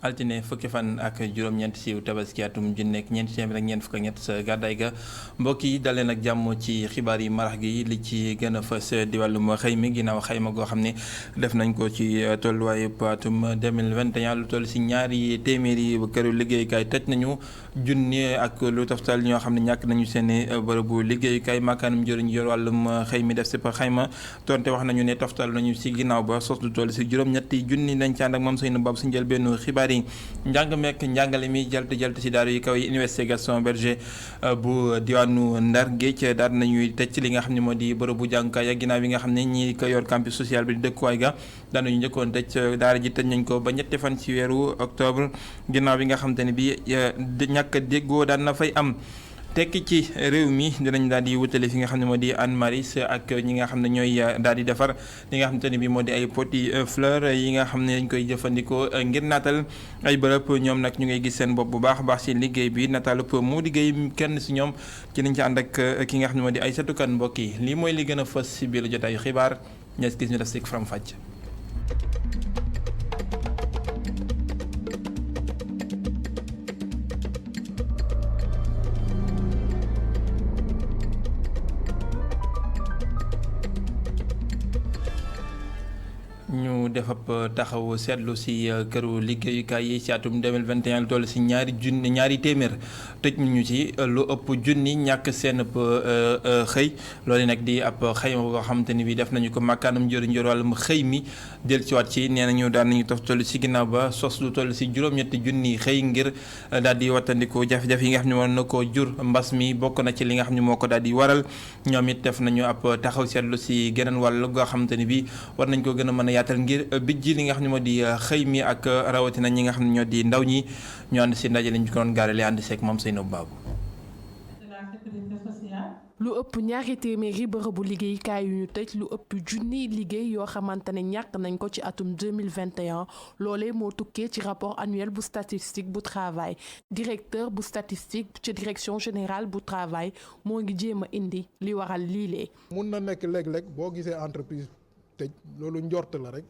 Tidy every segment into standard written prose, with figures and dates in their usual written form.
altine fukki fan ak juróom-ñeent si tabaski atum junni ak ñeenti téeméer ak ñeent fukk ak ñett sa gàddaay ga mbokk yi daleen ak jàmm ci xibaar yi marax gi li ci gën a fës di wàllum xëy mi ginnaaw xayma goo xam ne def nañ ko ci tolluwaayu atum 2021 lu toll si ñaari téeméeri këru liggéeyukaay tëj nañu junni ak lu toftal ñoo xam ne ñàkk nañu seen bërëbu liggéeyukaay makaanum jëriñ yor wàllum xëy mi def si xayma tonte wax nañu ne toftal nañu si ginnaaw ba sos lu toll si juróom-ñetti junni dañ ci ànd ak moom Seynou Bab si njëlbeenu xibaar yi njàng mekk njàngale mi jalt si daaru yi kaw yi université Gaston Berger bu diwaanu Ndar Géej daal nañuy tëj li nga xam ne moo di bërëbu jàngukaay ak ginnaaw bi nga xam ne ñi ko yor campus social bi di dëkkuwaay ga daan nañu njëkkoon tëj daara ji tëj nañ ko ba ñetti fan ci weeru octobre ginnaaw bi nga xam te ne bi ñàkk déggoo daan na fay am tekki ci réew mi dinañ daal di wutale fi nga xam ne moo di Anne Maris ak ñi nga xam ne ñooy daal di defar li nga xam te ne bi moo di ay poti fleur yi nga xam ne dañ koy jëfandikoo ngir naatal ay bërëb ñoom nag ñu ngay gis seen bopp bu baax a baax si liggéey bi nataalub moo liggéey kenn si ñoom ci liñ ci ànd ak ki nga xam ne moo di Aïssatou Kane mbokk yi lii mooy li gën a fës si biir jotaayu xibaar ñees gis ñu def si faram fàcc. ñu def ab taxaw seetlu si këru liggéeyukaay yi ci atum 2021 lu toll si ñaari téeméer tëj ñu ci lu ëpp junni ñàkk seen xëy loolu nag di ab xayma boo xamante ni bi def nañu ko makkaanam njëriñ wàllum xëy mi del ci waat ci nee nañu daan nañu tof toll si ginnaaw ba sos lu toll si juróom-ñetti junni xëy ngir daal di wattandiku jafe-jafe yi nga xam ne mën na koo jur mbas mi bokk na ci li nga xam ne moo ko daal di waral ñoom it def nañu ab taxaw seetlu si geneen wàll goo xamante ni bi war nañ ko gën a mën a yaatal ngir bijji li nga xam ne moo di xëy mi ak rawatina ñi nga xam ne ñoo di ndaw ñi ñu ànd si ndaje lañ ko doon gaarale ànd seeg moom Seynabou Babou. lu ëpp ñaari téeméeri bërëbu liggéeykaay yu ñu tëj lu ëpp junniy liggéey yoo xamante ne ñàkk nañ ko ci atum 2021 loolee moo tukkee ci rapport annuel bu statistique bu travail directeur bu statistique ci direction générale bu travail moo ngi jéem a indi li waral lii mun na nekk léeg-léeg boo gisee entreprise tëj loolu njort la rek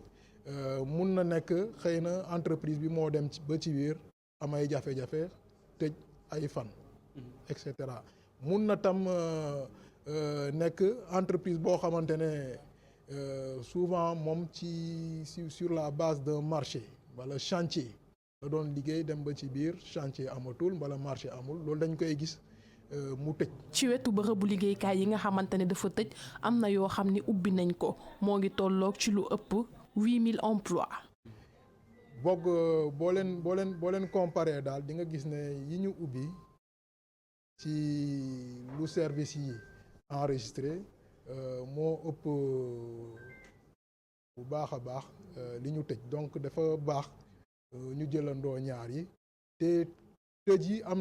mun na nekk xëy na entreprise bi moo dem ba ci biir am ay jafe-jafe tëj ay fan et cetera mun na tam nekk entreprise boo xamante ne souvent moom sur la base d'un marché wala chantier la doon liggéey dem ba ci biir chantier amatul wala marché amul loolu dañ koy gis mu tëj. ci wetu bërëbu liggéeykaay yi nga xamante ne dafa tëj am na yoo xam ni ubbi nañ ko moo ngi tolloog ci lu ëpp 8000 emplois. boog boo leen comparé daal di nga gis ne yi ñu ubbi ci lu service yi enregistré moo ëpp bu baax a baax li ñu tëj donc dafa baax ñu jëlandoo ñaar yi te. tëj yi am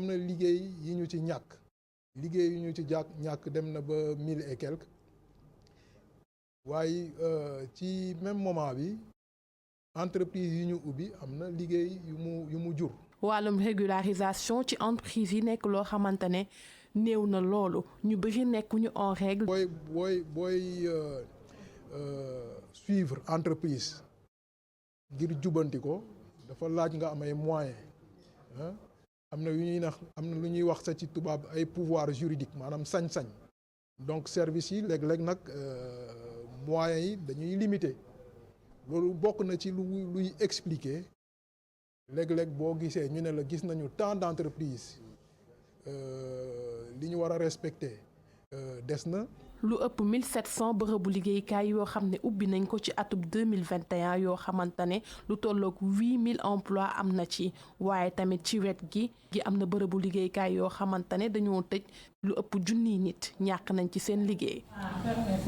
na liggéey yi ñu ci ñàkk liggéey yi ñu ci ñàkk dem na ba 1000 et quelques waaye ci même moment bi entreprise yi ñu ubbi am na liggéey yu mu jur. wàllum régularisation ci entreprise yi nekk loo xamante ne néew na loolu ñu bëri nekkuñu en règle. booy suivre entreprise ngir jubanti ko dafa laaj nga am ay moyens. am na lu ñuy wax sax ci tubaab ay pouvoir juridique maanaam sañ-sañ donc service yi léeg-léeg nag moyens yi dañuy limité loolu bokk na ci luy expliquer léeg-léeg boo gisee ñu ne la gis nañu tant d'entreprise li ñu war a respecter des na. lu ëpp 1700 bërëbu liggéeykaay yoo xam ne ubbi nañ ko ci atub 2021 yoo xamante ne lu tolloog 8000 emplois am na ci waaye tamit ci wet gi am na bërëbu liggéeykaay yoo xamante ne dañoo tëj lu ëpp junniy nit ñàkk nañ ci seen liggéey.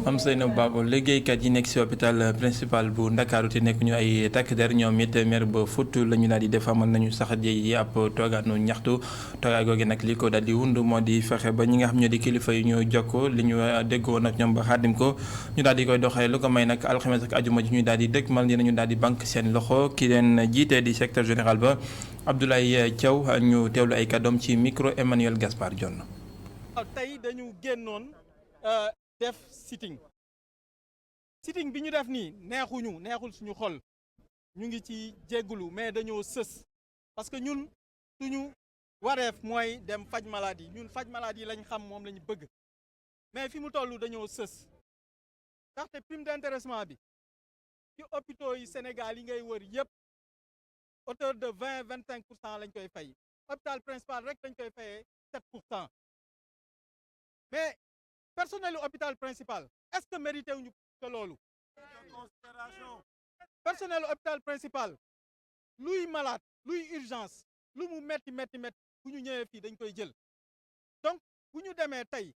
am Seynabou Babou liggéeykat yi nekk ci hôpital principal bu Ndakaaru te nekk ñu ay takk der ñoom it mer ba fut la ñu daal di def amal nañu sax yi ab toogaanu ñaxtu toogaay googu nag li ko daal di wund moo di fexe ba ñi nga xam ñoo di kilifa yi ñu jokkoo li ñu déggoo nag ñoom ba xaadim ko ñu daal di koy doxee lu ko may nag alxames ak ajuma ji ñu daal di dëkk mal dinañu daal di banque seen loxo ki leen jiite di secrétaire général ba Abdoulaye Thiaw ñu teewlu ay kàddoom ci micro Emmanuel Gaspard Dione. tey dañu génnoon def sitting bi ñu def nii neexul suñu xol ñu ngi ci jéggulu mais dañoo sës parce que ñun suñu wareef mooy dem faj maladie ñun faj maladie lañ xam moom la ñu bëgg mais fi mu toll dañoo sës ndaxte prime d'intéressement bi ci hôpitaux yi Sénégal yi ngay wër yëpp hauteur de 20-25% lañ koy fay hôpital principal rek dañ koy fayee 7%. mais personnel hôpital principal est-ce que mérité wuñu que loolu personnel hôpital principal luy malade luy urgence lu mu metti bu ñu ñëwee fii dañ koy jël donc bu ñu demee tey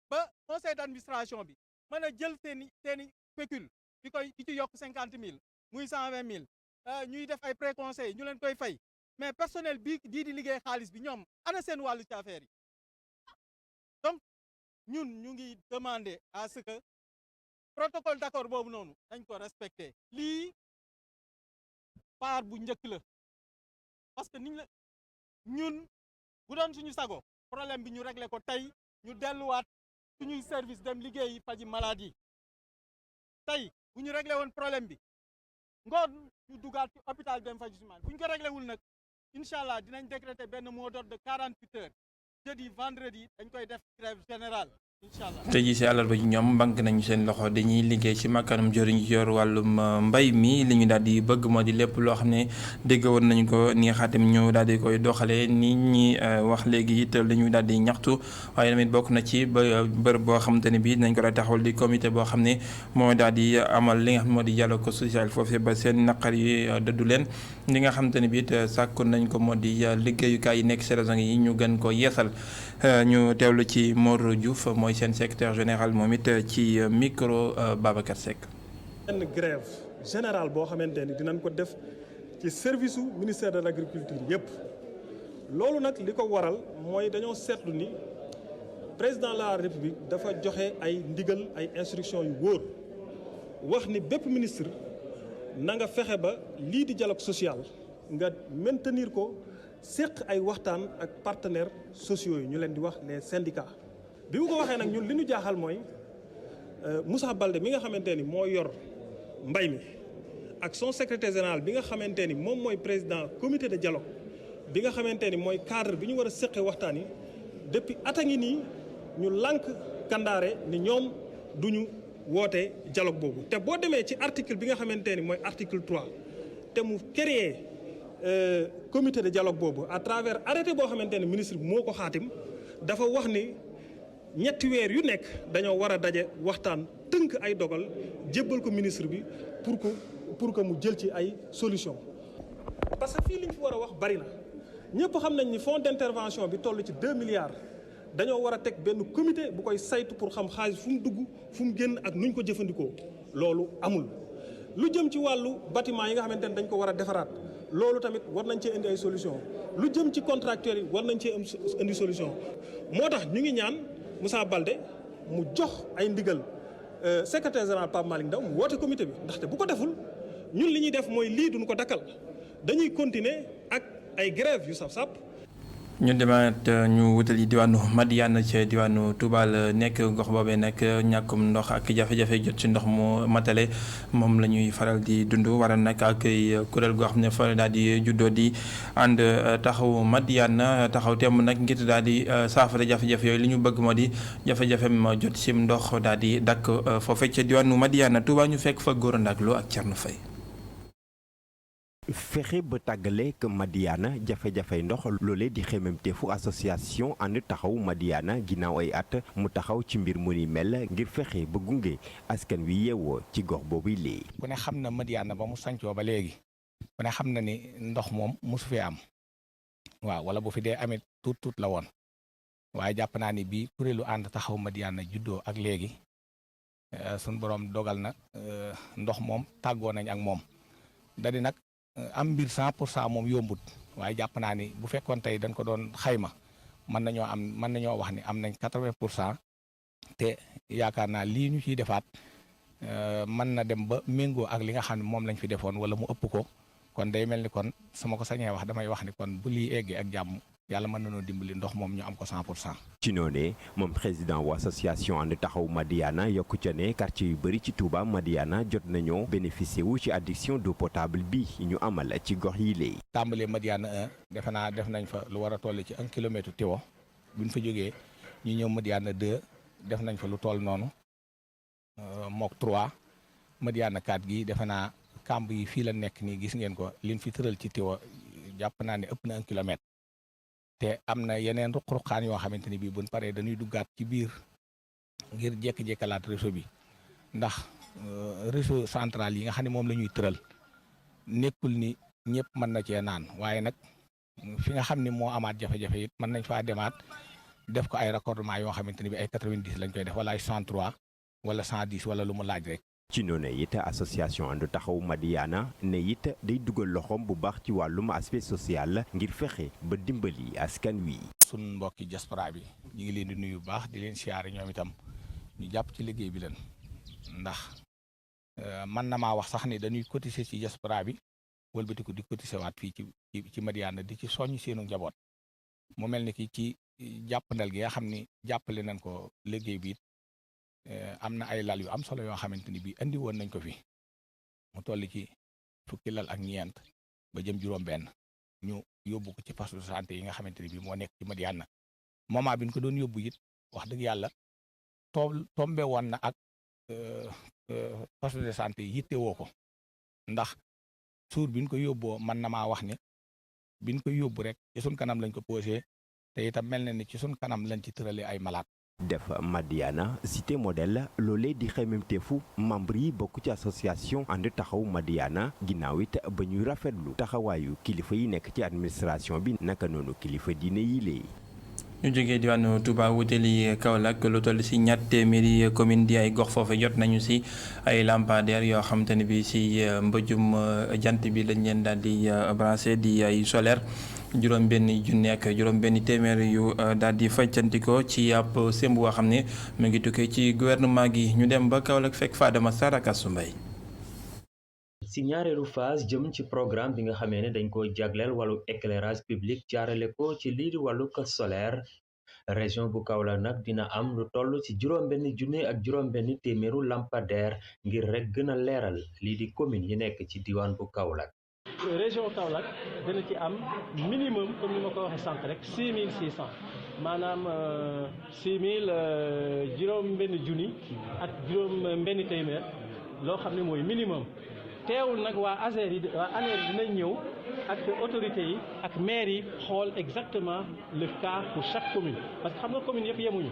ba conseil d'administration bi mën a jël seeni pécule di ci yokk 50 000 muy 120 000 ñuy def ay préconseil ñu leen koy fay mais personnel bi di liggéey xaalis bi ñoom ana seen wàllu ci affaire yi donc ñun ñu ngi demander à ce que protocole d'accord boobu noonu dañ ko respecter lii part bu njëkk la parce que niñ la ñun bu doon suñu sago problème bi ñu régler ko tey ñu delluwaat suñuy service dem liggéeyi faji maladie tey bu ñu réglé woon problème bi ngoon ñu dugaat ci hôpital dem faji suman bu ñu ko réglé wul nag incha allah dinañ décréter benn mot d'ordre de 48 heures jeudi vendredi dañ koy def grève générale incha allah. tey jii si àllarba ji ñoom bank nañu seen loxo dañuy liggéey ci makkaanum jëriñ yor wàllum mbay mi li ñu daal di bëgg moo di lépp loo xam ne dégg woon nañu ko ni xaatim ñu daal di koy doxalee ni ñi wax léegi it li ñu daal di ñaxtu waaye tamit bokk na ci bërëb boo xamante ne bii dinañ ko daal taxawal di comité boo xam ne moo daal di amal li nga xam moo di dialogue social foofee ba seen naqar yi dëddu leen li nga xamante ne bii it sàkkoon nañ ko moo di liggéeyukaay yi nekk ci région yi ñu gën ko yeesal ñu teewlu ci Mor Diouf mooy seen secrétaire général moom it ci micro Babacar Seck. benn grève générale boo xamante ni dinañ ko def ci service su ministère de l'agriculture yëpp loolu nag li ko waral mooy dañoo seetlu ni président de la république dafa joxe ay ndigal ay instructions yu wóor wax ni bépp ministre na nga fexe ba lii di dialogue social nga maintenir ko séq ay waxtaan ak partenaires sociaux yi ñu leen di wax les syndicats. bi mu ko waxee nag ñun li ñu jaaxal mooy Moussa Baldé mi nga xamante ni moo yor mbay mi ak son secrétaire général bi nga xamante ni moom mooy président comité de dialogue bi nga xamante ni mooy cadre bi ñu war a séqee waxtaan yi depuis at a ngi nii ñu lànk kandaare ni ñoom duñu woote dialogue boobu te boo demee ci article bi nga xamante ni mooy article 3 te mu créé comité de dialogue boobu à travers arrêté boo xamante ni ministre bi moo ko xaatim dafa wax ni ñetti weer yu nekk dañoo war a daje waxtaan tënk ay dogal jébbal ko ministre bi pour que mu jël ci ay solution parce que fii li ñu fi war a wax bari na ñëpp xam nañ ni fonds d'intervention bi toll ci 2 milliards dañoo war a teg benn comité bu koy saytu pour xam xaalis fu mu dugg fu mu génn ak nuñ ko jëfandikoo loolu amul. lu jëm ci wàllu bâtiment yi nga xamante ne dañ ko war a defaraat loolu tamit war nañ cee indi ay solution lu jëm ci contracteurs yi war nañ cee indi solution moo tax ñu ngi ñaan Moussa Baldé mu jox ay ndigal secrétaire général Pape Malick Ndaw mu woote comité bi ndaxte bu ko deful ñun li ñuy def mooy lii duñ ko dakkal dañuy continuer ak ay grève yu saf-sap. ñu demaat ñu wutali diwaanu Madiyana ci diwaanu Touba la nekk gox boobee nag ñàkkum ndox ak jafe-jafe jot ci ndox mu matale moom la ñuy faral di dund waral nag ak kuréel goo xam ne fa daal di juddoo di ànd taxaw Madiyana taxaw temm nag ngir daal di saafara jafe-jafe yooyu li ñu bëgg moo di jafe-jafe ma jot ci ndox daal di dakk foofee ca diwaanu Madiyana Touba ñu fekk fa Gora Ndak Lo ak Thierno Faye. fexe ba tàggale ak Madiyana jafe-jafey ndox loolee di xememteefu association ànd taxaw Madiyana ginnaaw ay at mu taxaw ci mbir mu ni mel ngir fexe ba gunge askan wi yeewoo ci gox boobu lii. ku ne xam na Madiyana ba mu sancoo ba léegi ku ne xam na ni ndox moom mosu fee am waaw wala bu fi dee amit tuut la woon waaye jàpp naa ni bii kuréelu ànd taxaw Madiyana juddoo ak léegi suñ borom dogal na ndox moom tàggoo nañ ak moom dadi nag am mbir 100% moom yombut waaye jàpp naa ni bu fekkoon tey dañ ko doon xayma mën nañoo wax ni am nañ 80% te yaakaar naa lii ñu ciy defaat mën na dem ba méngoo ak li nga xam ne moom lañ fi defoon wala mu ëpp ko kon day mel ni kon sama ko sañee wax damay wax ni kon bu lii eggee ak jàmm yàlla mën nañoo dimbali ndox moom ñu am ko 100%. ci noonee moom président wu association ànd taxawu Madiyana yokku ca ne quartier yu bëri ci Touba Madiyana jot nañoo bénéficier wu ci adduction d'eau potable bi ñu amal ci gox yi léegi. tàmbalee Madiyana 1 defe naa def nañ fa lu war a toll ci 1 kilomètre tiwo buñ fa jógee ñu ñëw Madiyana 2 def nañ fa lu toll noonu mook 3 Madiyana 4 gi defe naa kàmb yi fii la nekk nii gis ngeen ko liñ fi tëral ci tiwo jàpp naa ne ëpp na 1 kilomètre. te am na yeneen ruq-ruqaan yoo xamante ni bii buñ paree dañuy duggaat ci biir ngir jékki-jékkalaat réseau bi ndax réseau central yi nga xam ne moom la ñuy tëral nekkul ni ñëpp mën na cee naan waaye nag fi nga xam ne moo amaat jafe-jafe it mën nañ faa demaat def ko ay raccordement yoo xamante ni bi ay 90 lañ koy def wala ay 103 wala 110 wala lu mu laaj rek. ci noonu it association ànd taxawu Madiyana ne it day dugal loxoom bu baax ci wàllum aspect social ngir fexe ba dimbali askan wi. sun mbokki diaspora bi ñu ngi leen di nuyu bu baax di leen siyaare ñoom itam ñu jàpp ci liggéey bi leen ndax man na maa wax sax ni dañuy cotiser ci diaspora bi wëlbatiku di cotiser waat fii ci Madiyana di ci soññ seenu njaboot mu mel ni ki ci jàppandal gi nga xam ni jàppale nañ ko liggéey bi. am na ay lal yu am solo yoo xamante ni bii andi woon nañ ko fi mu toll ci fukki lal ak ñeent ba jëm juróom-benn ñu yóbbu ko ci poste de santé yi nga xamante ni bii moo nekk ci Madiyana moment bi ñu ko doon yóbbu it wax dëgg yàlla tombe woon na ak poste de santé yi yittewoo ko ndax suur bi ñu ko yóbboo mën na maa wax ni bi ñu ko yóbbu rek ci sun kanam lañ ko posé te itam mel na ni ci sun kanam lañ ci tëralee ay malade. def Madiyana cité modèle loolee di xemmemteefu membre yi bokk ci association ànd taxawu Madiyana ginnaaw it ba ñuy rafetlu taxawaayu kilifa yi nekk ci administration bi naka noonu kilifa diine yi léegi. ñu jógee diwaanu Touba wutali Kaolack lu toll si ñaar téeméeri commune di ay gox foofu jot nañu si ay lampadaires yoo xam te ne bi si mbëjum jant bi lañ leen daal di branché di ay solaire juróom benn junni ak juróom benn téeméer yu daal di faccantikoo ci ab semb boo xam ne mu ngi tukkee ci gouvernement gi ñu dem ba Kaolack fekk Fadama Sarr ak Assou Mbaye ci ñaareelu phase jëm ci programme bi nga xamee ne dañ ko jagleel wàllu éclairage public jaarale ko ci lii di wàllu solaire région bu Kaolack nag dina am lu toll ci juróom benn junni ak juróom benn téeméeru lampadaire ngir rek gën a leeral lii di commune yi nekk ci diwaan bu Kaolack. région Kaolack dana ci am minimum comme ni ma ko waxee sànq rek 6600 maanaam 6000 juróom benn junni ak juróom benn téeméer loo xam ne mooy minimum. teewul nag waa ASER yi dinañ ñëw ak autorités yi ak maires yi xool exactement le cas pour chaque commune parce que xam nga commune yëpp yemuñu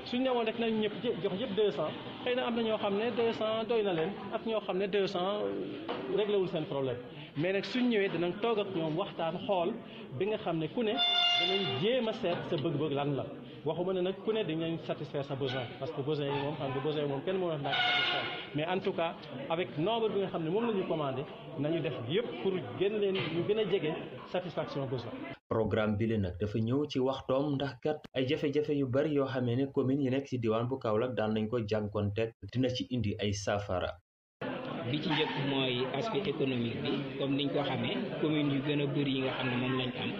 suñ ñëwoon rek nañ ñëpp jox yëpp 200 xëy na am na ñoo xam ne 200 doy na leen ak ñoo xam ne 200 réglé wul seen problème mais nag suñ ñëwee dinañ toog ak ñoom waxtaan xool bi nga xam ne ku ne danañ jéem a seet sa bëgg-bëgg lan la waxuma ne nag ku ne dinañ satisfaire sa besoin parce que besoin yi moom xam nga besoin yi moom kenn mënul naa satisfaire mais en tout cas avec nombre bi nga xam ne moom la ñu commandé nañu def yëpp pour gën leen ñu gën a jege satisfaction besoin. programme bi la nag dafa ñëw ci waxtoom ndax kat ay jafe-jafe yu bari yoo xamee ne commune yi nekk ci diwaan bu Kaolack daan nañ ko jànkoonteeg dina ci indi ay saafara. bi ci njëkk mooy aspect économique bi comme niñ ko xamee commune yu gën a bëri yi nga xam ne moom lañ am.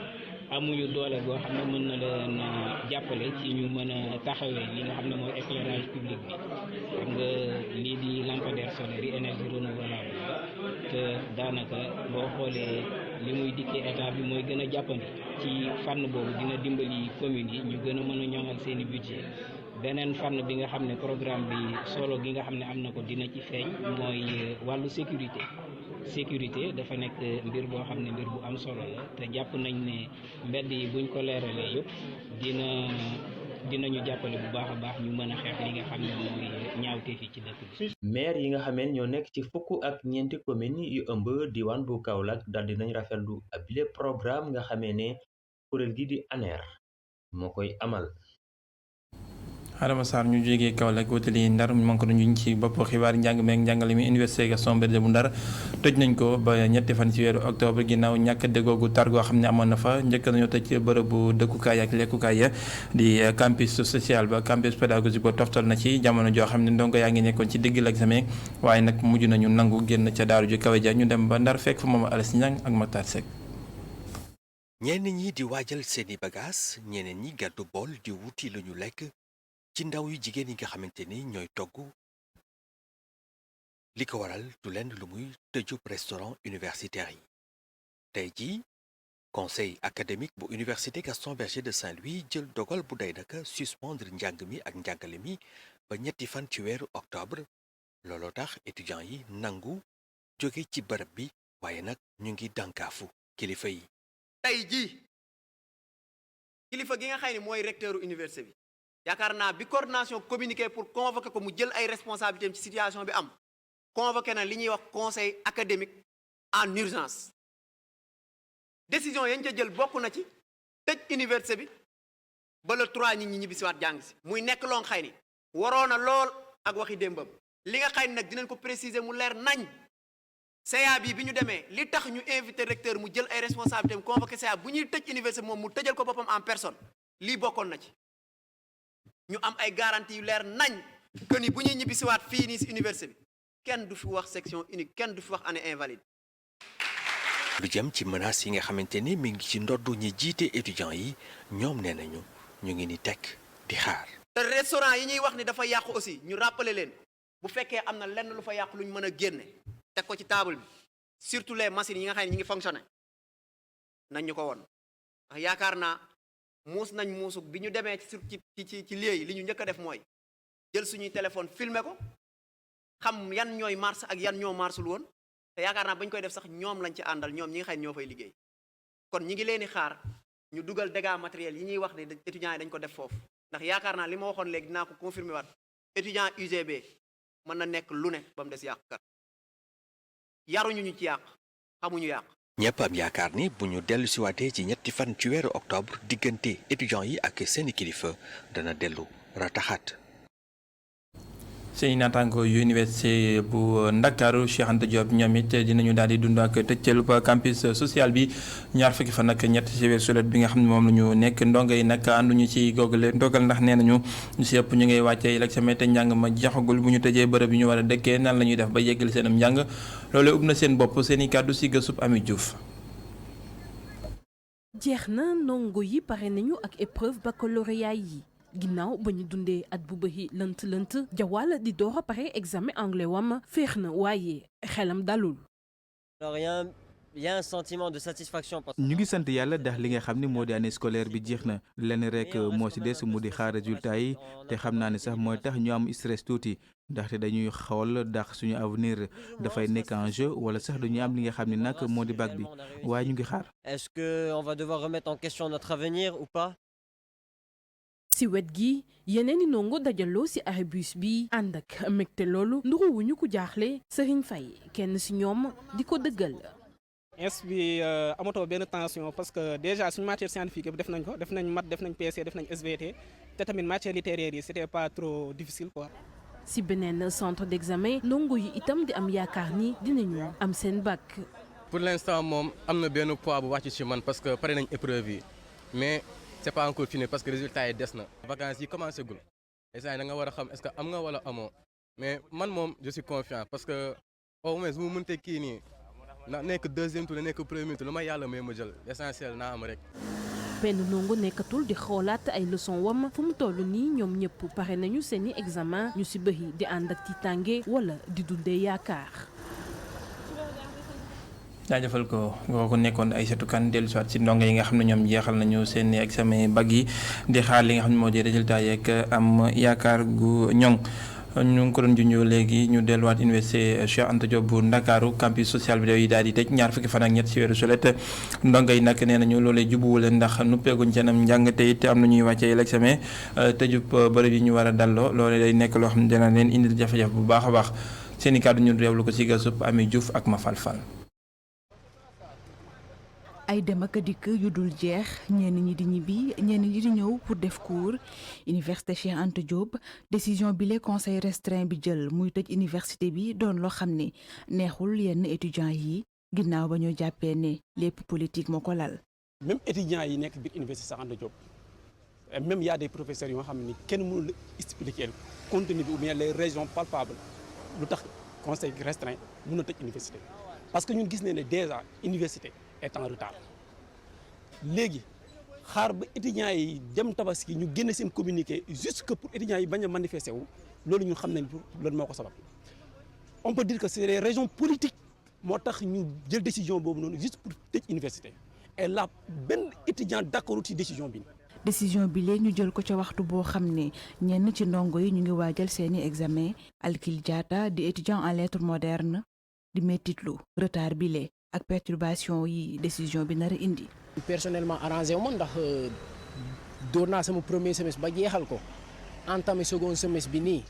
amuñu doole boo xam ne mën na leen jàppale ci ñu mën a taxawee li nga xam ne mooy éclairage public bi xam nga lii di lampadaire solaire yi énergie renouvelable te daanaka boo xoolee li muy dikkee état bi mooy gën a jàppandi ci fànn boobu dina dimbali communes yi ñu gën a mën a ñoŋal seen i budget beneen fànn bi nga xam ne programme bi solo gi nga xam ne am na ko dina ci feeñ mooy wàllu sécurité dafa nekk mbir boo xam ne mbir bu am solo la te jàpp nañ ne mbedd yi buñ ko leeralee yëpp dinañu jàppale bu baax a baax ñu mën a xeex li nga xam ne mooy ñaawteef yi ci dëkk bi. maire yi nga xamee ñoo nekk ci fukk ak ñeenti communes yu ëmb diwaan bu Kaolack dal dinañ rafetlu bile programme nga xamee ne kuréel gi di ANER moo koy amal. Adama Sarr ñu jógee Kaolack wutali Ndar mu ngi ko doon ci bopp xibaar njàng meeg njàngale mi université Gaston Berger bu Ndar tëj nañ ko ba ñetti fan ci weeru octobre ginnaaw ñàkk déggoo gu tar goo xam ne amoon na fa njëkk nañoo tëj bërëbu dëkkukaay ak lekkukaay ya di campus social ba campus pédagogique ba toftal na ci jamono joo xam ne ndongo yaa ngi nekkoon ci digg l'examen waaye nag mujj nañu nangu génn ca daaru ju kawe ja ñu dem ba Ndar fekk fa moom Alas Niang ak Matar Seck. ñenn ñi di waajal seeni bagages ñeneen ñi gàddu bool di wuti lu ñu lekk ci ndaw yu jigéen yi nga xamante ni ñooy togg li ko waral du lenn lu muy tëjub restaurant universitaire yi tey jii conseil académique bu université Gaston Berger de Saint-Louis jël dogal bu day naka suspendre njàng mi ak njàngale mi ba ñetti fan ci weeru octobre looloo tax étudiants yi nangu jóge ci bërëb bi waaye nag ñu ngi dànkaafu kilifa yi. tey jii kilifa gi nga xam ne mooy recteur université bi yaakaar naa bi coordination communiqué pour convoquer ko mu jël ay responsabilités ci situation bi am convoqué na li ñuy wax conseil académique en urgence décision yañ ca jël bokk na ci tëj université bi ba le 3 ñi ñibbi si waat jàng si muy nekk loo xay ni waroon na lool ak waxi démbam li nga xay ni nag dinañ ko préciser mu leer nañ CA bi ñu demee li tax ñu invité recteur mu jël ay responsabilités mu convoqué CA bu ñuy tëj université moom mu tëjal ko boppam en personne lii bokkoon na ci ñu am ay garantie yu leer nañ que ni bu ñuy ñibbi si waat fii nii si université bi kenn du fi wax section unique kenn du fi wax année invalide. lu jëm ci menaces yi nga xamante ni mi ngi ci ndoddu ñi jiite étudiants yi ñoom nee nañu ñu ngi ni tekk di xaar. te restaurant yi ñuy wax ni dafa yàqu aussi ñu rappeler leen bu fekkee am na lenn lu fa yàqu lu ñu mën a génne teg ko ci table bi surtout les machines yi nga xam ne ñi ngi fonctionné nañ ñu ko woon ndax yaakaar naa muus nañ muusu bi ñu demee ci lieu yi li ñu njëkk a def mooy jël suñuy téléphone filmer ko xam yan ñooy mars ak yan ñoo marsul woon te yaakaar naa ba ñu koy def sax ñoom lañ ci àndal ñoom ñi nga xam ne ñoo fay liggéey kon ñi ngi leen di xaar ñu dugal dégâts matériels yi ñuy wax ne étudiants yi dañ ko def foofu ndax yaakaar naa li ma waxoon léegi dinaa ko confirmer waat étudiant UGB mën na nekk lu ne ba mu des yàqkat yaruñu ñu ci yàq xamuñu yàq. ñëpp am yaakaar ni bu ñu dellu siwaatee ci ñetti fan ci weeru octobre diggante étudiants yi ak seeni kilifa dana dellu rataxaat. seen naataango yu université bu Ndakaaru Cheikh Anta Diop ñoom it dinañu daal di dund ak tëjteelu campus social bi ñaar fukki fan ak ñett ci weeru sulet bi nga xam ne moom la ñu nekk ndongo yi nag ànduñu ci googale ndogal ndax nee nañu ñu si ëpp ñu ngay wàccee l'examen te njàng ma jaxagul bu ñu tëjee bërëb yi ñu war a dëkkee nan la ñuy def ba yeggali seenam njàng loolu ub na seen bopp seen i kàddu si gësub Ami Diouf. jeex na ndongo yi pare nañu ak épreuve baccalauréat yi. ginnaaw ba ñu dundee at bu bëri lënt Jawal di door a pare examen anglais wam féex na waaye xelam dalul. y a un sentiment de satisfaction. ñu ngi sant yàlla ndax li nga xam ne moo di année scolaire bi jeex na lenn rek moo ci des mu di xaar résultat yi te xam naa ne sax mooy tax ñu am stress tuuti ndaxte dañuy xool ndax suñu avenir dafay nekk en jeu wala sax dañuy am li nga xam ne nag moo di bac bi waaye ñu ngi xaar. Est-ce que on va devoir remettre en question notre avenir ou pas? ci wet gi yeneen i ndongo dajaloo ci arrêt bus bi ànd ak mbégte loolu nduruwuñu ku jaaxle Serigne Faye kenn ci ñoom di ko dëggal. ins bi amatoo benn tension parce que déjà suñu matière scientifique bi def nañ ko def nañ maths def nañ PC def nañ SVT te tamit matière littéraire yi c'était pas trop difficile quoi. ci beneen centre d'examen ndongo yi itam di am yaakaar ni dinañu am seen bac. pour l'instant moom am na benn poids bu wàcc ci man parce que pare nañ épreuve yi mais. c'est pas encore fini parce que résultat yi des na. vacances yi commencé gul instant da nga war a xam est-ce que am nga wala amoo mais man moom je suis confiant parce que au moins bu mu mënte kii nii na nekk deuxième tour na nekk premier tour lu ma yàlla may ma jël l'essentiel naa am rek. benn ndongo nekkatul di xoolaat ay leçon wam fu mu toll nii ñoom ñëpp pare nañu seeni examen ñu ci bëri di ànd ak tiitange wala di dundee yaakaar. jaajëfal ko nga nekkoon ay setu kan dellu si waat si ndongo yi nga xam ne ñoom jeexal nañu seen examen bac yi di xaar li nga xam ne moo di résultat yeeg am yaakaar gu ñoŋ ñu ngi ko doon junjoo léegi ñu delluwaat université Cheikh Anta Diop bu Ndakaaru campus social bi day daal di tëj ñaar fukki fan ak ñett si weeru sulet ndongo yi nag nee nañu loolee jubuwu leen ndax nuppeeguñ ci anam njàng te it am na ñuy wàccee l'examen tëjub bërëb yi ñu war a dalloo loolee day nekk loo xam ne dina leen indil jafe-jafe bu baax a baax seen i kàddu ñu réewlu ko si gasub Ami Diouf ak Mafal Fall. ay dem ak dikk yu dul jeex ñenn ñi di ñibbi ñenn ñi di ñëw pour def cours université Cheikh Anta Diop décision bi le conseil restreint bi jël muy tëj université bi doon loo xam ne neexul yenn étudiants yi ginnaaw ba ñoo jàppee ne lépp politique moo ko lal. même étudiants yi nekk biir université Cheikh Anta Diop même y a des professeurs yoo xam ne ni kenn mënul expliquer contenu bi ou bien les raisons palpables lu tax conseil restreint mën a tëj université parce que ñun gis nañ ne déjà université est en retard léegi xaar ba étudiants yi dem tabaski ñu génne seen communiqué juste que pour étudiants yi bañ a manifester wu loolu ñun xam nañ pour loolu moo ko sabab on peut dire que c'est les raisons politiques moo tax ñu jël décision boobu noonu juste pour tëj université et là benn étudiant d'accord ci décision bi. décision bi léegi ñu jël ko ca waxtu boo xam ne ñenn ci ndongo yi ñu ngi waajal seeni examen Alkil Diatta di étudiant en lettres modernes di mettitlu retard bi lee ak perturbation yi décision bi nar a indi. personnellement arrangé wu ma ndax door naa sama premier semestre ba jeexal ko entamé second semestre bi nii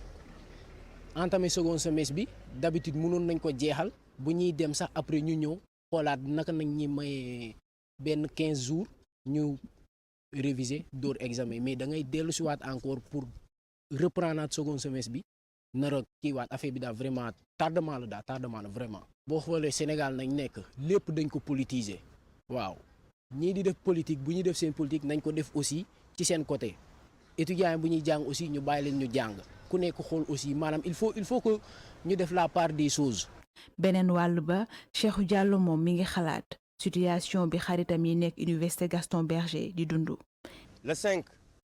entamé second semestre bi d'habitude mënoon nañ ko jeexal bu ñuy dem sax après ñu ñëw xoolaat naka nañ ñi may benn 15 jours ñu réviser door examen mais da ngay dellu si waat encore pour reprendre naat second semestre bi nar a kiiwaat affaire bi daal vraiment tardement la vraiment. boo xoolee Sénégal nañ nekk lépp dañ ko politiser waaw. ñii di def politique bu ñuy def seen politique nañ ko def aussi ci seen côté étudiants yi bu ñuy jàng aussi ñu bàyyi leen ñu jàng ku nekk xool aussi maanaam il faut que ñu def la part des choses. beneen wàll ba Cheikhou Diallo moom mi ngi xalaat situation bi xaritam yi nekk université Gaston Berger di dund. le 5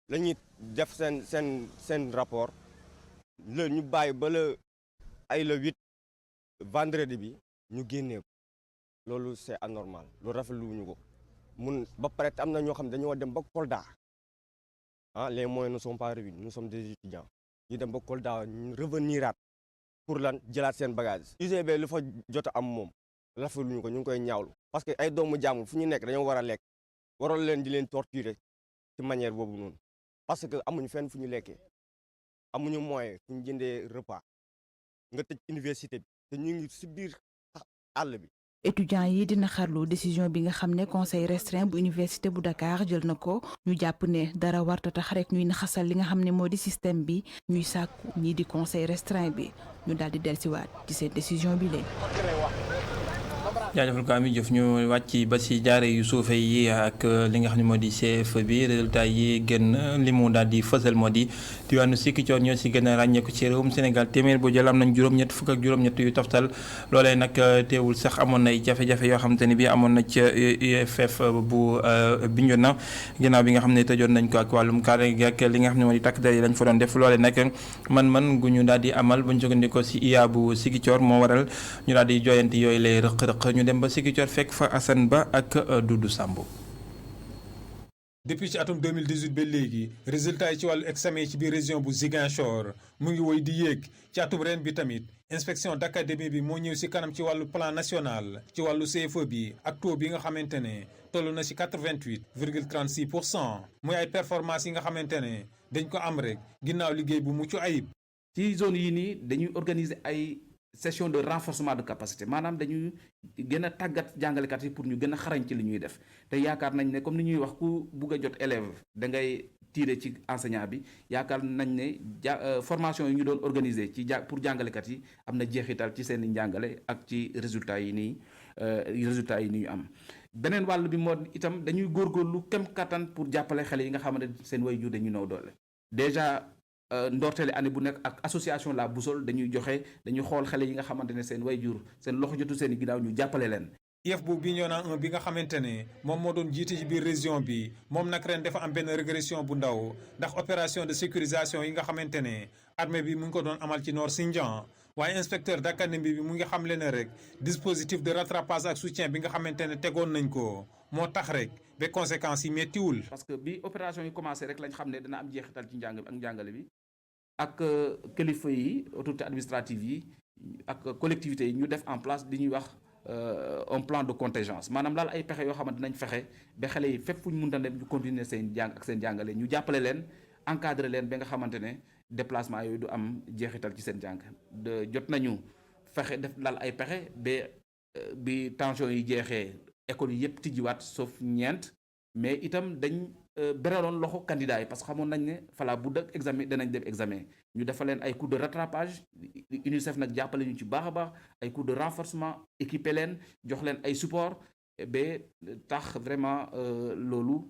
la ñuy def seen rapport la ñu bàyyi ba le 8 vendredi bi ñu génnee ko loolu c'est anormal loolu rafetlu wuñu ko. mun ba pare am na ñoo xam ne dañoo dem ba Kolda les moyens ne sont pas réunis nous sommes des étudiants ñu dem ba Kolda ñu reveniraat pour lan jëlaat seen bagage UGB lu fa jot a am moom rafetluñu ko ñu ngi koy ñaawlu parce que ay doomu jàmm fu ñu nekk dañoo war a lekk waroon leen di leen torturer ci manière boobu noonu parce que amuñu fenn fu ñu lekkee amuñu moyen fu ñu jëndee repas nga tëj université bi te ñu ngi si biir àll bi. étudiants yi dina xarlu décision bi nga xam ne conseil restreint bu université bu Dakar jël na ko ñu jàpp ne dara warta tax rek ñuy naxasal li nga xam ne moo di système bi ñuy sàkku ñii di conseil restreint bi ñu daal di dellusiwaat ci seen décision bi leen. jaajëfal ko Ami Diouf ñu wàcc ba si jaare yu suufe yi ak li nga xam ne moo di CFEE bi résultat yi gën li mu daal di fësal moo di diwaanu Sikicoor ñoo si gën a ràññeeku ci réewum Sénégal téeméer bu jël am nañ juróom-ñett fukk ak juróom-ñett yu toftal loolee nag teewul sax amoon nay jafe-jafe yoo xamante ni bi amoon na ca UFF bu Bignona ginnaaw bi nga xam ne tëjoon nañ ko ak wàllum carré gi ak li nga xam ne moo di takk der yi lañ fa doon def loolee nag man gu ñu daal di amal bu ñu jógandikoo si IA bu Sikicoor moo waral ñu daal di jooyanti yooyu lay rëq-rëq ñu dem ba Sikicoor fekk fa Assane Ba ak Doudou Sambo. depuis ci atum 2018 ba léegi résultat yi ci wàllu examen yi ci biir région bu Ziguinchor mu ngi woy di yéeg ci atum ren bi tamit inspection d'académie bi moo ñëw ci kanam ci wàllu plan national ci wàllu CFEE bi ak taux bi nga xamante ne toll na ci 88,36% muy ay performance yi nga xamante ne dañ ko am rek ginnaaw liggéey bu mucc ayib. ci zone yi nii dañuy organiser ay session de renforcement de capacité maanaam dañuy gën a tàggat jàngalekat yi pour ñu gën a xarañ ci li ñuy def te yaakaar nañ ne comme ni ñuy wax ku bugg a jot élève da ngay tirer ci enseignant bi yaakaar nañ ne formation yi ñu doon organiser ci pour jàngalekat yi am na jeexital ci seen i njàngale ak ci résultats yi nii ñu am. beneen wàll bi moo itam dañuy góorgóorlu kem kattan pour jàppale xale yi nga xamante ne seen waajur dañuy néew doole déjà. ndorteele année bu nekk ak association La Boussole dañuy xool xale yi nga xamante ne seen wayjur seen loxo jotu seen i ginnaaw ñu jàppale leen. IEF bu Bignona 1 bi nga xamante ne moom moo doon jiite ci biir région bi moom nag ren dafa am benn régression bu ndaw ndax opération de sécurisation yi nga xamante ne armée bi mu ngi ko doon amal ci Nord Sindian waaye inspecteur d'académie bi mu ngi xam leen rek dispositif de rattrapage ak soutien bi nga xamante ne tegoon nañ ko moo tax rek ba conséquences yi méttiwul. parce que bi opération yi commencé rek lañ xam ne dana am jeexital ci njàng ak njàngale bi. ak kilifa yi autorité administrative yi ak collectivités yi ñu def en place li ñuy wax un plan de contingence maanaam daal ay pexe yoo xamante nañ fexe ba xale yi fépp fu ñu mën a dem ñu continuer seen jàng ak seen jàngale ñu jàppale leen encadrer leen ba nga xamante ne déplacement yooyu du am jeexital ci seen jàng jot nañu fexe def daal ay pexe ba bi tension yi jeexee école yi yëpp tijjiwaat sauf ñeent mais itam dañ beraloon loxo candidat yi parce que xamoon nañ ne fala bu dëkk examen danañ dem examen ñu defal leen ay cours de rattrapage UNICEF nag jàppale ñu ci baax a baax ay cours de renforcement équipé leen jox leen ay support ba tax vraiment loolu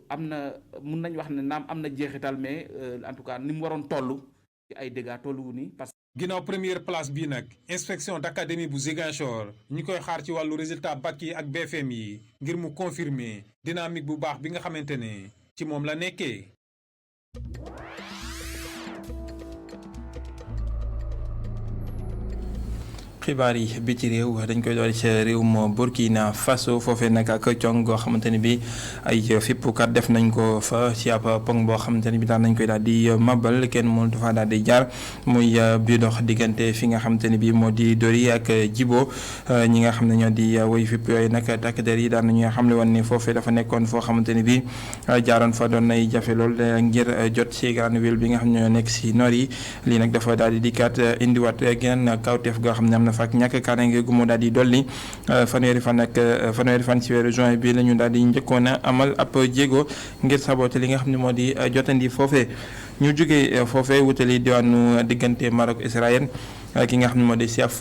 am na mun nañ wax ne naam am na jeexital mais en tout cas ni mu waroon toll ci ay dégâts tolluwu ni parce que ginnaaw première place bii nag inspection d'académie bu Ziguinchor ñu koy xaar ci wàllu résultat bac yi ak BFM yi ngir mu confirmer dynamique bu baax bi nga xamante ne ci moom la nekkee. xibaar yi bi ci réew dañ koy doon ci réewum Burkina Faso foofee nag ak cong goo xamante ni bi ay fippukat def nañ ko fa ci ab pont boo xamante ni bi daan nañ koy daal di mabal kenn mënut fa daal di jaar muy bi dox diggante fi nga xamante ni bi moo di Dori ak Djibo ñi nga xam ne ñoo di woy fipp yooyu nag takk der yi daan nañuy xamle woon ni foofee dafa nekkoon foo xamante ni bi jaaroon fa doon nay jafe lool ngir jot ci grande ville bi nga xam ne ñoo nekk si nord yi lii nag dafa daal di dikkaat indiwaat geneen kawteef goo xam ne am na ak ñàkk kaaraange gu mu daal di dolli fanweeri fan ci weeru juin bi la ñu daal di njëkkoon a amal ab jéego ngir saboté li nga xam ne moo di jotandi foofee ñu jógee foofee wutali diwaanu diggante Maroc Israël ki nga xam ne moo di chef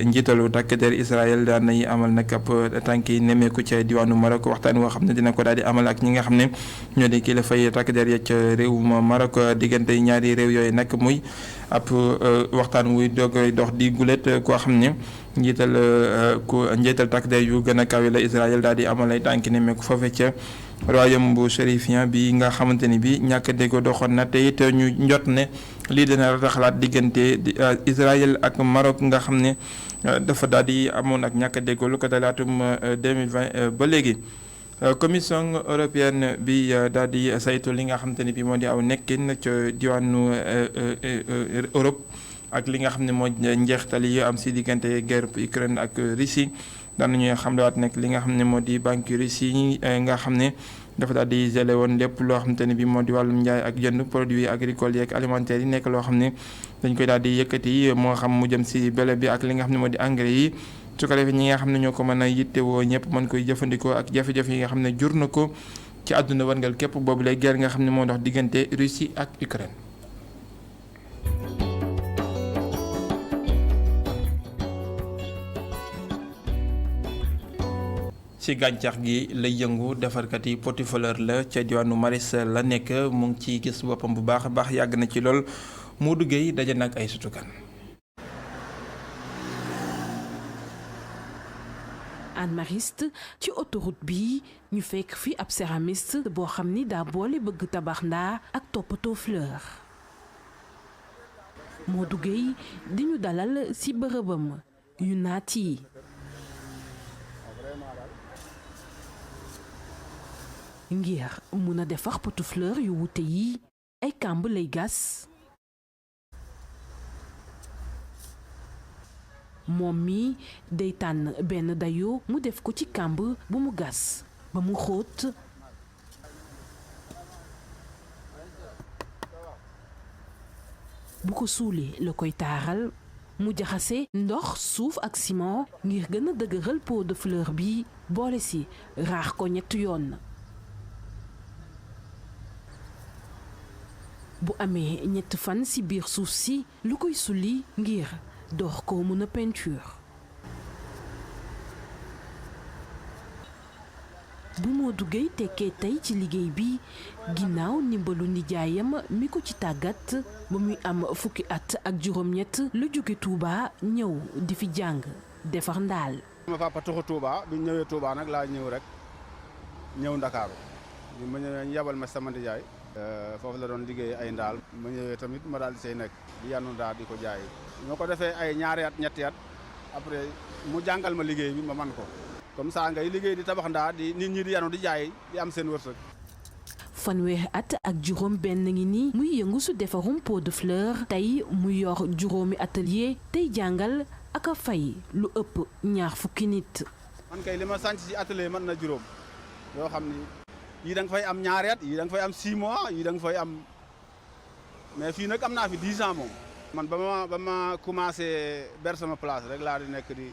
njiitalu takk der Israël daan nay amal nag ab tànki nemmeeku ca diwaanu Maroc waxtaan woo xam ne dina ko daal di amal ak ñi nga xam ne ñoo di kilifay takk der ya ca réewum Maroc diggante ñaari réew yooyu nag muy ab waxtaan wuy dox di gulet koo xam ne njiital takk der yu gën a kawe la Israël daal di amal ay tànki nemmeeku foofee ca royaume bu chérifien bi nga xamante ni bi ñàkk déggoo doxoon na te it ñu njot ne lii dina rataxalaat diggante Israël ak Maroc nga xam ne dafa daal di amoon ak ñàkk déggoo lu ko dalaatum 2020 ba léegi commission européenne bi daal di saytu li nga xamante ni bi moo di aw nekkin ca diwaanu Europe ak li nga xam ne moo njeextal yi am si diggante guerre Ukraine ak Russie daan nañuy xamlewaat nag li nga xam ne moo di banque Russie yi nga xam ne dafa daal di gelé woon lépp loo xamante ne bi moo di wàllum njaay ak jënd produits agricoles yi ak alimentaires yi nekk loo xam ne dañ koy daal di yëkkati moo xam mu jëm si bele bi ak li nga xam ne moo di engrais yi su ko defee ñi nga xam ne ñoo ko mën a yittewoo ñëpp mën koy jëfandikoo ak jafe-jafe yi nga xam ne jur na ko ci àdduna warngal képp boobu lay guerre nga xam ne moo dox diggante Russie ak Ukraine. ci gàncax gi lay yëngu defarkat yi poti fleur la ca diwaanu Maris la nekk mu ngi ciy gis boppam bu baax a baax yàgg na ci lool moo duggee daje nag ay sutukan. Anne Mariste ci autoroute bi ñu fekk fi ab céramiste boo xam ni daa boole bëgg tabax ndaa ak toppatoo fleur moo duggee di ñu dalal ci bërëbam yu naat yi. ngir mun a defar potu fleur yu wute yi ay kàmb lay gas moom mi day tànn benn dayo mu def ko ci kàmb bu mu gas ba mu xóot bu ko suulee la koy taaral mu jaxase ndox suuf ak ciment ngir gën a dëgëral pot de fleur bi boole si raax ko ñetti yoon. bu amee ñett fan ci biir suuf si lu koy sulli ngir door ko mën a peinture bu moo duggee tekkee tey ci liggéey bi ginnaaw ndimbalu nijaayam mi ko ci tàggat ba muy am fukki at ak juróom-ñett lu jóge Touba ñëw di fi jàng defar ndaal. ma papa tuxu Touba bi ñëwee Touba nag laa ñëw rek ñëw Ndakaaru bi ma ñëwee ñu yabal ma sama nijaay foofu la doon liggéey ay ndaal ma ñëwee tamit ma daal di say nekk di yanu ndaal di ko jaay ñoo ko defee ay ñaari at ñetti at après mu jàngal ma liggéey bi ma man ko comme ça ngay liggéey di tabax ndaa di nit ñi di yanu di jaay di am seen wërsëg. fanweeri at ak juróom benn ngi nii muy yëngu su defarum pot de fleur tey mu yor juróomi atelier tey jàngal ak a fay lu ëpp ñaar fukki nit. man kay li ma sànc ci atelier mën na juróom yoo xam ni yii da nga fay am ñaari at yii da nga fay am 6 mois yii da nga fay am mais fii nag am naa fi 10 ans moom. man ba ma commencé ber sama place rek laa di nekk di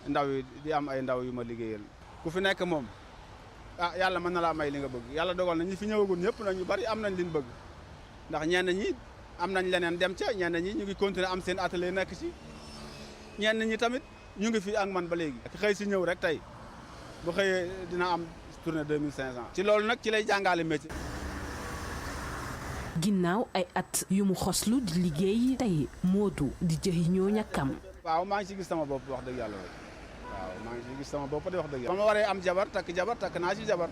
ndaw yi di am ay ndaw yu ma liggéeyal ku fi nekk moom ah yàlla mën na laa may li nga bëgg yàlla dogal na ñi fi ñëwagul ñëpp nag ñu bari am nañ li ñu bëgg ndax ñenn ñi am nañ leneen dem ca ñenn ñi ñu ngi continuer am seen atelier nekk ci ñenn ñi tamit ñu ngi fi ak man ba léegi. xëy si ñëw rek tey bu xëyee dina am tournée 2500. ci loolu nag ci lay jàngale métier. ginnaaw ay at yu mu xoslu di liggéey tey Modou di jëriñoo ñàkkam. waaw maa ngi ci gis sama bopp wax dëgg yàlla waaw maa ngi ci gis sama bopp di wax dëgg yàlla. ba ma waree am jabar takk naa ci jabar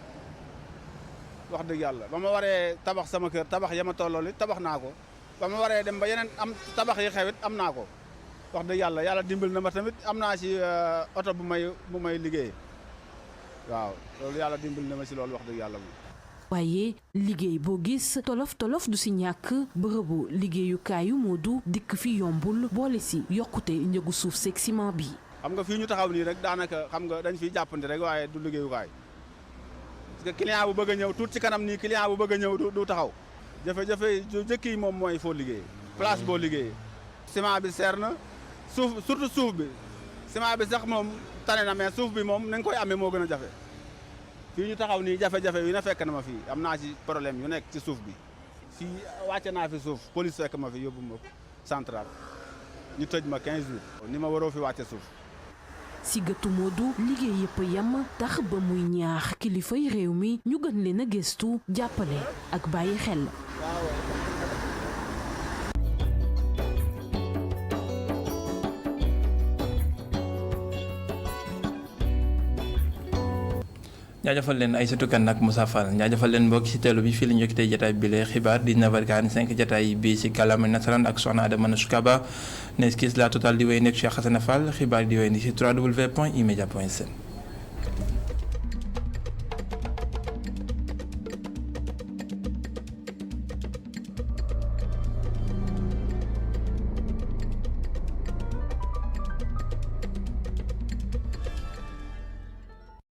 wax dëgg yàlla ba ma waree tabax sama kër tabax ya ma tollooli tabax naa ko ba ma waree dem ba yeneen am tabax yi xewit am naa ko wax dëgg yàlla dimbal na ma tamit am naa ci oto bu may liggéey waaw loolu yàlla dimbal na ma ci loolu wax dëgg yàlla moom. waaye liggéey boo gis tolof du ci ñàkk bërëbu liggéeyukaayu Modou dikk fi yombul boole ci yokkute njëgu suuf seeg ciment bi. xam nga fii ñu taxaw nii rek daanaka xam nga dañ fiy jàppante rek waaye du liggéeyukaay parce que client bu bëgg a ñëw tuut ci kanam nii client bu bëgg a ñëw du taxaw jafe-jafe jëkk yi moom mooy foo liggéey place boo liggéey ciment bi seer na suuf surtout suuf bi ciment bi sax moom tane na mais suuf bi moom na nga koy amee moo gën a jafe. fii ñu taxaw nii jafe-jafe yu ne fekk na ma fii am naa ci problème yu nekk ci suuf bi fii wàcce naa fi suuf police fekk ma fi yóbbu ma central ñu tëj ma 15 jours ni ma waroo fi wàcce suuf. si gëtu Modou liggéey yëpp yam tax ba muy ñaax kilifay réew mi ñu gën leen a gëstu jàppale ak bàyyi xel. jaajëfal leen Aïssatou Kane ak Moussa Fall jaajëfal leen mbokk ci teelu bi fii la ñu yokkitee jotaay bi lee xibaar 19h45 jotaay bi ci kàllaama nasaraan ak soxna Adama Nouskaba nes kis la total di wéy nekk Cheikh Hassana Fall xibaar di wéy ni ci www.emedia.sn